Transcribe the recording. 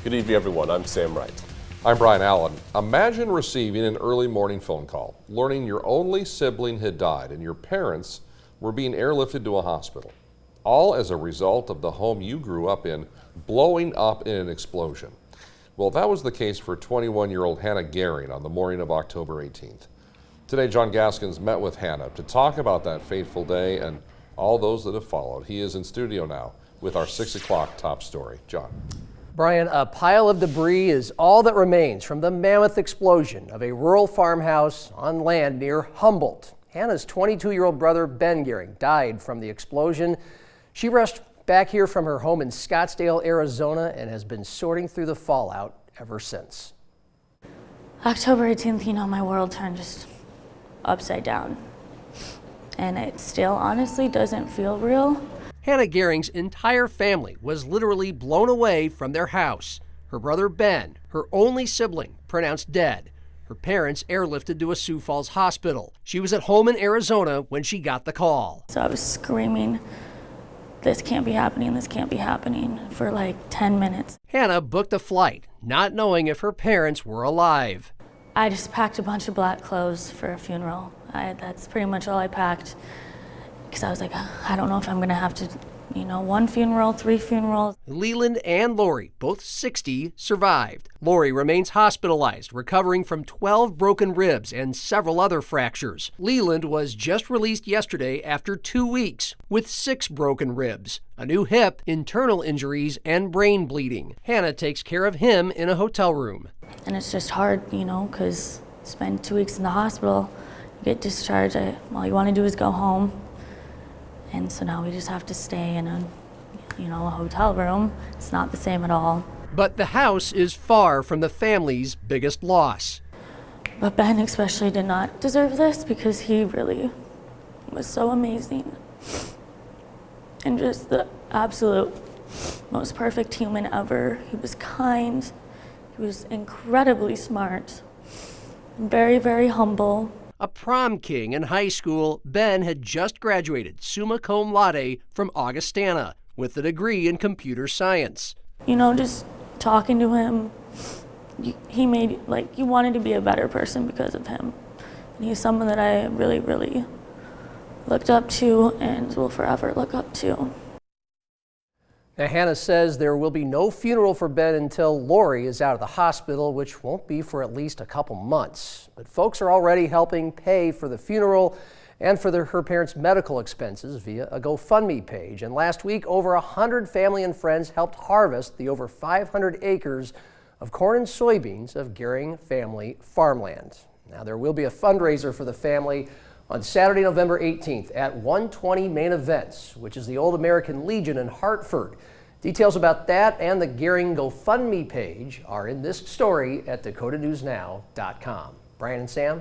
Good evening, everyone. I'm Sam Wright. I'm Brian Allen. Imagine receiving an early morning phone call, learning your only sibling had died and your parents were being airlifted to a hospital, all as a result of the home you grew up in blowing up in an explosion. Well, that was the case for 21-year-old Hannah Garing on the morning of October 18th. Today, John Gaskins met with Hannah to talk about that fateful day and all those that have followed. He is in studio now with our 6 o'clock top story. John. Brian, a pile of debris is all that remains from the mammoth explosion of a rural farmhouse on land near Humboldt. Hannah's 22-year-old brother, Ben Garing, died from the explosion. She rushed back here from her home in Scottsdale, Arizona, and has been sorting through the fallout ever since. October 18th, my world turned just upside down. And it still honestly doesn't feel real. Hannah Garing's entire family was literally blown away from their house. Her brother Ben, her only sibling, pronounced dead. Her parents airlifted to a Sioux Falls hospital. She was at home in Arizona when she got the call. So I was screaming, this can't be happening, for like 10 minutes. Hannah booked a flight, not knowing if her parents were alive. I just packed a bunch of black clothes for a funeral. That's pretty much all I packed. Because I was like, I don't know if I'm going to have to, 1 funeral, 3 funerals. Leland and Lori, both 60, survived. Lori remains hospitalized, recovering from 12 broken ribs and several other fractures. Leland was just released yesterday after 2 weeks with 6 broken ribs, a new hip, internal injuries, and brain bleeding. Hannah takes care of him in a hotel room. And it's just hard, because spend 2 weeks in the hospital, get discharged, all you want to do is go home. And so now we just have to stay in a hotel room. It's not the same at all. But the house is far from the family's biggest loss. But Ben especially did not deserve this because he really was so amazing. And just the absolute most perfect human ever. He was kind. He was incredibly smart. Very, very humble. A prom king in high school, Ben had just graduated summa cum laude from Augustana with a degree in computer science. Just talking to him, he made, you wanted to be a better person because of him. And he's someone that I really, really looked up to and will forever look up to. Now, Hannah says there will be no funeral for Ben until Lori is out of the hospital, which won't be for at least a couple months. But folks are already helping pay for the funeral and for her parents' medical expenses via a GoFundMe page. And last week, over 100 family and friends helped harvest the over 500 acres of corn and soybeans of Garing family farmland. Now, there will be a fundraiser for the family on Saturday, November 18th at 120 Main Events, which is the Old American Legion in Hartford. Details about that and the Garing GoFundMe page are in this story at dakotanewsnow.com. Brian and Sam.